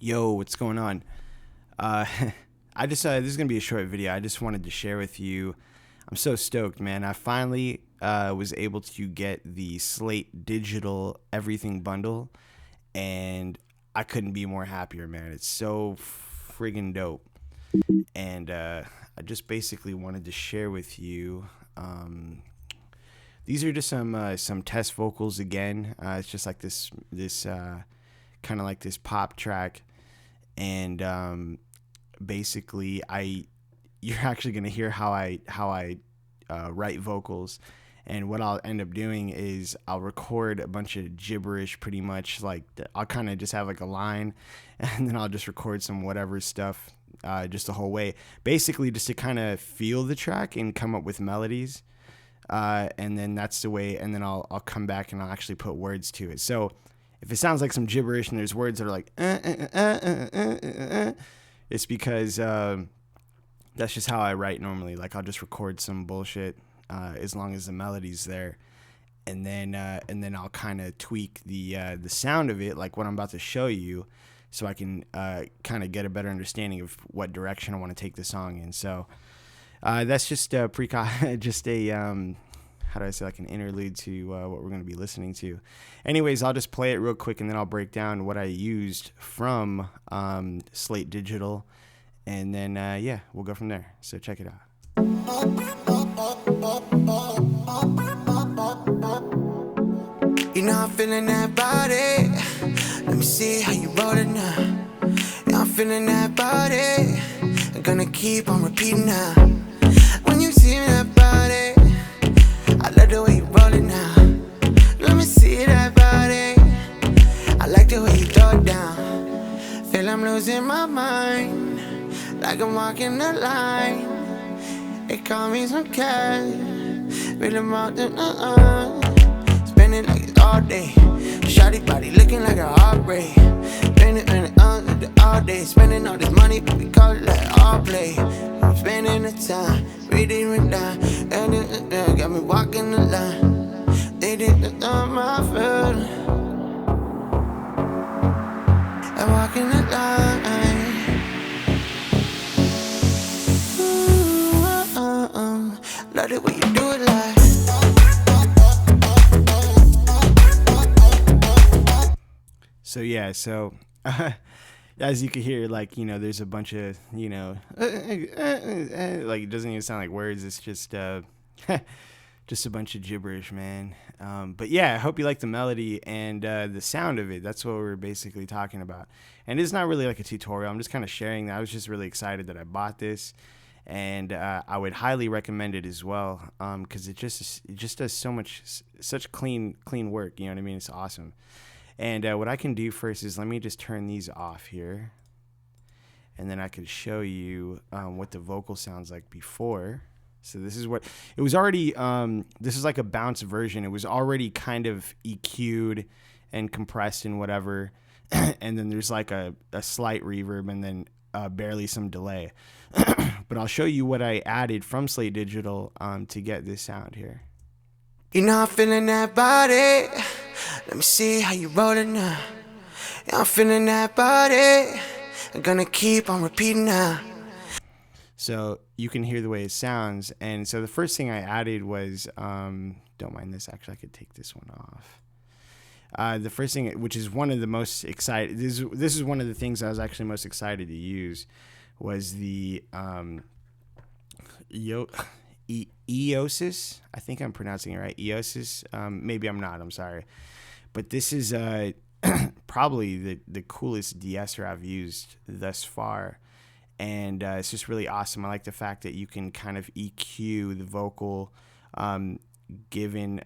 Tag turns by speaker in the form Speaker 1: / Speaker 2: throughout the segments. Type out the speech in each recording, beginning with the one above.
Speaker 1: Yo, what's going on? Uh, I just this is gonna be a short video. I just wanted to share with you. I'm so stoked, man. I finally was able to get the Slate digital everything bundle, and I couldn't be more happier, man. It's so friggin' dope, and I just basically wanted to share with you. These are just some test vocals again. It's just like this kind of like this pop track, and basically you're actually gonna hear how I write vocals. And what I'll end up doing is I'll record a bunch of gibberish, pretty much. Like I'll kind of just have like a line, and then I'll just record some whatever stuff, just the whole way. Basically, just to kind of feel the track and come up with melodies. And then that's the way. And then I'll come back and I'll actually put words to it. So if it sounds like some gibberish and there's words that are like, it's because that's just how I write normally. Like I'll just record some bullshit as long as the melody's there, and then I'll kind of tweak the sound of it, like what I'm about to show you, so I can kind of get a better understanding of what direction I want to take the song in. So that's just just a how do I say, like an interlude to what we're going to be listening to. Anyways, I'll just play it real quick, and then I'll break down what I used from Slate Digital, and then yeah, we'll go from there. So check it out.
Speaker 2: You know I'm feeling that body. Let me see how you roll it now. Yeah, I'm feeling that body. I'm gonna keep on repeating now. When you see that body, I love the way you roll it now. Let me see that body. I like the way you throw it down. Feel I'm losing my mind, like I'm walking the line. They call me some cash, really more than spending like it's all day. Shawty body looking like a heartbreak. Spending all day, spending all this money, but we call it like all play. I'm spending the time, reading it down, and got me walking the line. They didn't know my feeling. I'm walking the line. Love it when you do it like.
Speaker 1: So yeah, so as you can hear, like, you know, there's a bunch of, you know, like it doesn't even sound like words. It's just just a bunch of gibberish, man. But yeah, I hope you like the melody and the sound of it. That's what we're basically talking about. And it's not really like a tutorial. I'm just kind of sharing that. I was just really excited that I bought this. And I would highly recommend it as well, because it just does such clean work. You know what I mean? It's awesome. And what I can do first is let me just turn these off here, and then I can show you what the vocal sounds like before. So this is what it was already. This is like a bounce version. It was already kind of EQ'd and compressed and whatever, and then there's like a slight reverb and then barely some delay. But I'll show you what I added from Slate Digital to get this sound here.
Speaker 2: You know I'm feeling that body. Let me see how you roll it now. Yeah, I'm feeling that body. I'm gonna keep on repeating now.
Speaker 1: So you can hear the way it sounds. And so the first thing I added was, don't mind this, actually I could take this one off. The first thing, which is one of the most excited, this is one of the things I was actually most excited to use, was the Eosis. I think I'm pronouncing it right. Eosis. Maybe I'm not. I'm sorry. But this is probably the coolest de-esser I've used thus far. And it's just really awesome. I like the fact that you can kind of EQ the vocal, given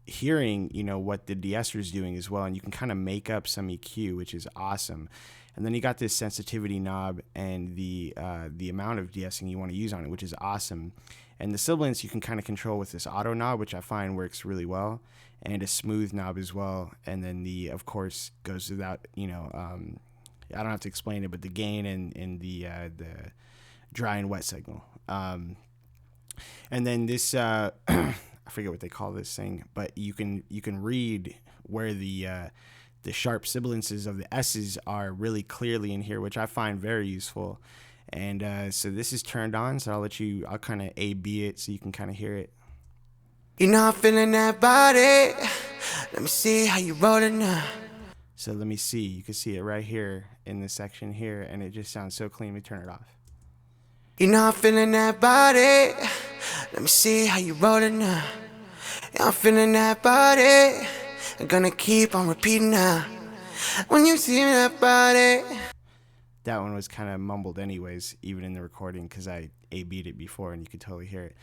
Speaker 1: hearing, you know, what the de-esser is doing as well. And you can kind of make up some EQ, which is awesome. And then you got this sensitivity knob and the amount of de-essing you want to use on it, which is awesome. And the sibilance you can kind of control with this auto knob, which I find works really well, and a smooth knob as well. And then the, of course, goes without, you know, I don't have to explain it, but the gain and the dry and wet signal. And then this, I forget what they call this thing, but you can read where the the sharp sibilances of the S's are really clearly in here, which I find very useful. And so this is turned on, so I'll kind of A-B it so you can kind of hear it.
Speaker 2: You know I'm feeling that body. Let me see how you roll it now.
Speaker 1: So let me see. You can see it right here in this section here, and it just sounds so clean. Let me turn it off.
Speaker 2: You know I'm feeling that body. Let me see how you roll it now. Yeah, I'm feeling that body. I'm gonna keep on repeating now. When you see that body.
Speaker 1: That one was kind of mumbled anyways, even in the recording, because I A-B'd it before and you could totally hear it.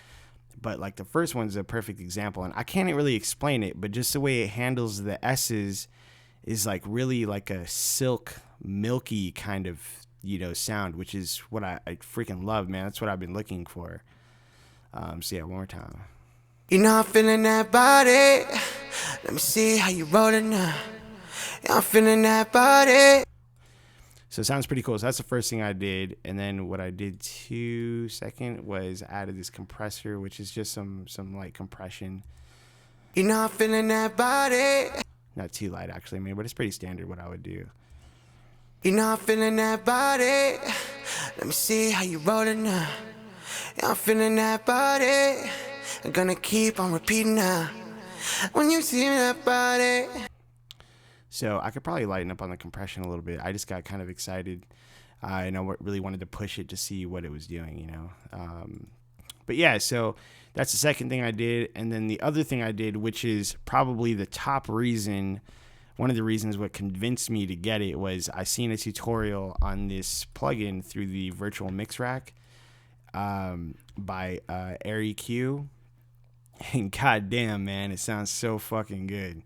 Speaker 1: But like the first one's a perfect example, and I can't really explain it, but just the way it handles the S's is like really like a silk, milky kind of, sound, which is what I freaking love, man. That's what I've been looking for. So yeah, one more time.
Speaker 2: You know I'm feeling that body. Let me see how you roll it now. Yeah, I'm feeling that body.
Speaker 1: So it sounds pretty cool. So that's the first thing I did. And then what I did second was added this compressor, which is just some light compression.
Speaker 2: You know I'm feeling that body.
Speaker 1: Not too light actually, but it's pretty standard what I would do.
Speaker 2: You know I'm feeling that body. Let me see how you roll it now. Yeah, I'm feeling that body. I'm gonna keep on repeating now. When you see that body.
Speaker 1: So I could probably lighten up on the compression a little bit. I just got kind of excited. And I really wanted to push it to see what it was doing, But yeah, so that's the second thing I did. And then the other thing I did, which is probably the top reason, one of the reasons what convinced me to get it, was I seen a tutorial on this plugin through the virtual mix rack by AirEQ. And goddamn, man, it sounds so fucking good.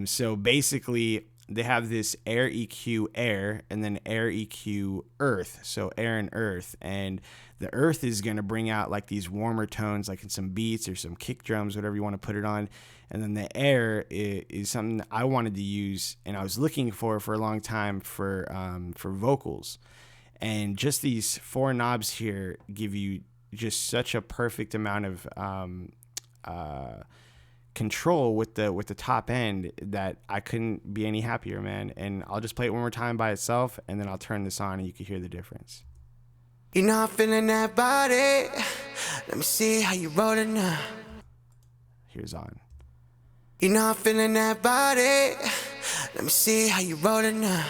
Speaker 1: So basically, they have this Air EQ Air and then Air EQ Earth. So air and earth. And the earth is going to bring out like these warmer tones, like in some beats or some kick drums, whatever you want to put it on. And then the air is something that I wanted to use and I was looking for a long time for vocals. And just these four knobs here give you just such a perfect amount of control with the top end that I couldn't be any happier, man. And I'll just play it one more time by itself, and then I'll turn this on and you can hear the difference.
Speaker 2: You know I'm feeling that body. Let me see how you roll it now.
Speaker 1: Here's on.
Speaker 2: You know I'm feeling that body. Let me see how you roll it now.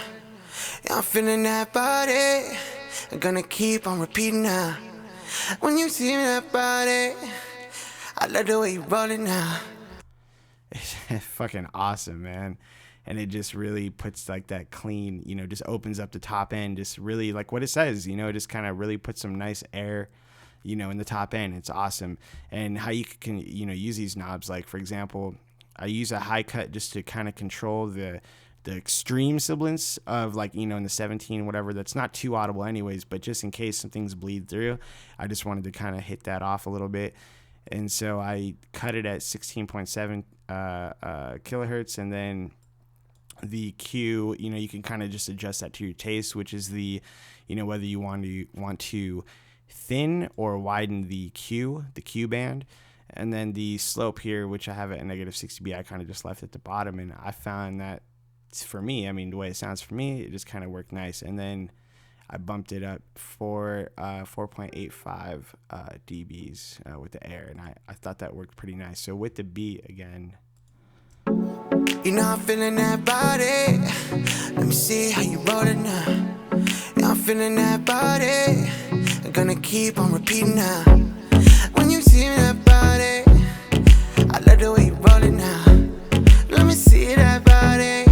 Speaker 2: Yeah, I'm feeling that body. I'm gonna keep on repeating now. When you see that body, I love the way you roll it now.
Speaker 1: It's fucking awesome, man. And it just really puts like that clean, just opens up the top end, just really like what it says, it just kind of really puts some nice air, in the top end. It's awesome. And how you can, use these knobs, like for example, I use a high cut just to kind of control the extreme sibilance of like, in the 17, whatever, that's not too audible anyways, but just in case some things bleed through, I just wanted to kind of hit that off a little bit. And so I cut it at 16.7 kilohertz, and then the Q, you can kind of just adjust that to your taste, which is the, whether you want to thin or widen the Q band. And then the slope here, which I have at negative 60 dB, I kind of just left at the bottom, and I found that for me, the way it sounds for me, it just kind of worked nice. And then I bumped it up for 4.85 dBs with the air, and I thought that worked pretty nice. So with the beat again.
Speaker 2: You know I'm feeling that body. Let me see how you roll it now. Yeah, I'm feeling that body. I'm gonna keep on repeating now. When you see that body, I love the way you roll it now. Let me see that body.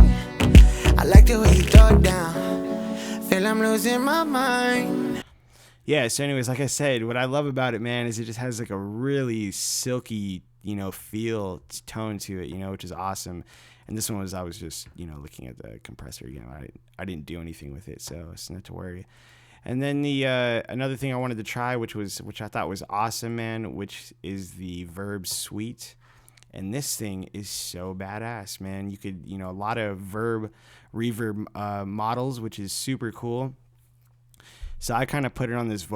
Speaker 2: I like the way you throw it down. Feel I'm losing my mind.
Speaker 1: Yeah, so anyways, like I said, what I love about it, man, is it just has like a really silky, feel, tone to it, which is awesome. And this one was, I was just, looking at the compressor again. I didn't do anything with it, so it's not to worry. And then the another thing I wanted to try, which I thought was awesome, man, which is the Verb Suite. And this thing is so badass, man. You could, a lot of Verb reverb models, which is super cool. So I kind of put it on this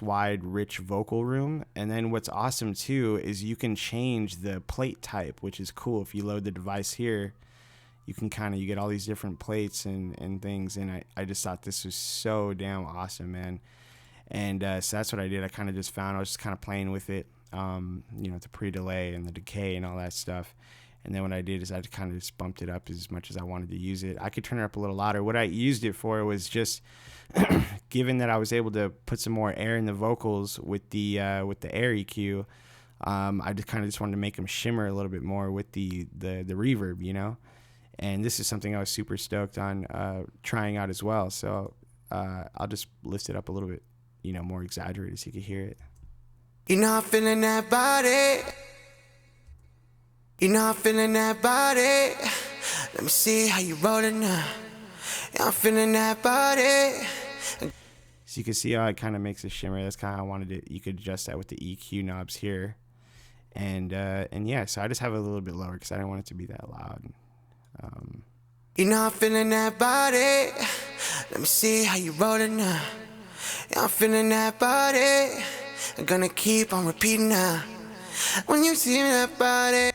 Speaker 1: wide, rich vocal room. And then what's awesome too is you can change the plate type, which is cool. If you load the device here, you can you get all these different plates and things. And I just thought this was so damn awesome, man. And so that's what I did. I kind of just found, I was just kind of playing with it, the pre-delay and the decay and all that stuff. And then what I did is I kind of just bumped it up as much as I wanted to use it. I could turn it up a little louder. What I used it for was just, given that I was able to put some more air in the vocals with the air EQ, I just kind of just wanted to make them shimmer a little bit more with the reverb, And this is something I was super stoked on trying out as well. So I'll just lift it up a little bit, more exaggerated so you can hear it.
Speaker 2: I'm feeling that body. I'm feeling that body. Let me see how you roll it now. I'm feeling that body.
Speaker 1: So you can see how it kind of makes a shimmer. That's kind of how I wanted it. You could adjust that with the EQ knobs here. And yeah, so I just have it a little bit lower because I didn't want it to be that loud.
Speaker 2: I'm feeling that body. Let me see how you roll it now. I'm feeling that body. I'm gonna keep on repeating now. When you see that body.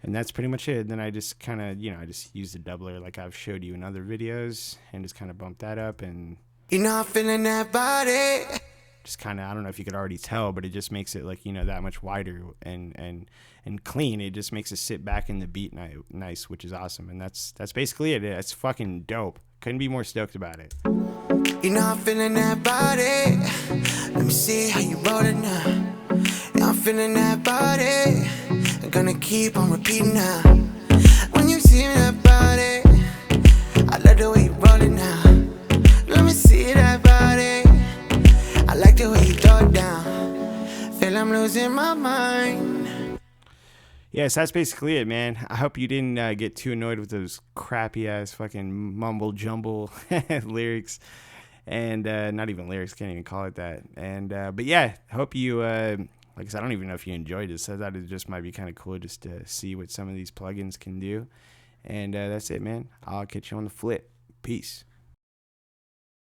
Speaker 1: And that's pretty much it. Then I just kind of, I just used a doubler like I've showed you in other videos and just kind of bumped that up. And
Speaker 2: I'm feeling that body.
Speaker 1: Just kind of, I don't know if you could already tell, but it just makes it like, that much wider and clean. It just makes it sit back in the beat nice, which is awesome. And that's basically it. It's fucking dope. Couldn't be more stoked about it.
Speaker 2: I'm feeling that body. Let me see how you roll it now. I'm feeling that body. I'm gonna keep on repeating now. When you see that body, I love the way you roll it now. Let me see that body. I like the way you throw it down. Feel I'm losing my mind.
Speaker 1: Yes, that's basically it, man. I hope you didn't get too annoyed with those crappy ass fucking mumble jumble lyrics, and not even lyrics, can't even call it that. And but yeah, hope you like I said, I don't even know if you enjoyed it, so I thought it just might be kind of cool just to see what some of these plugins can do. And that's it, man. I'll catch you on the flip. Peace.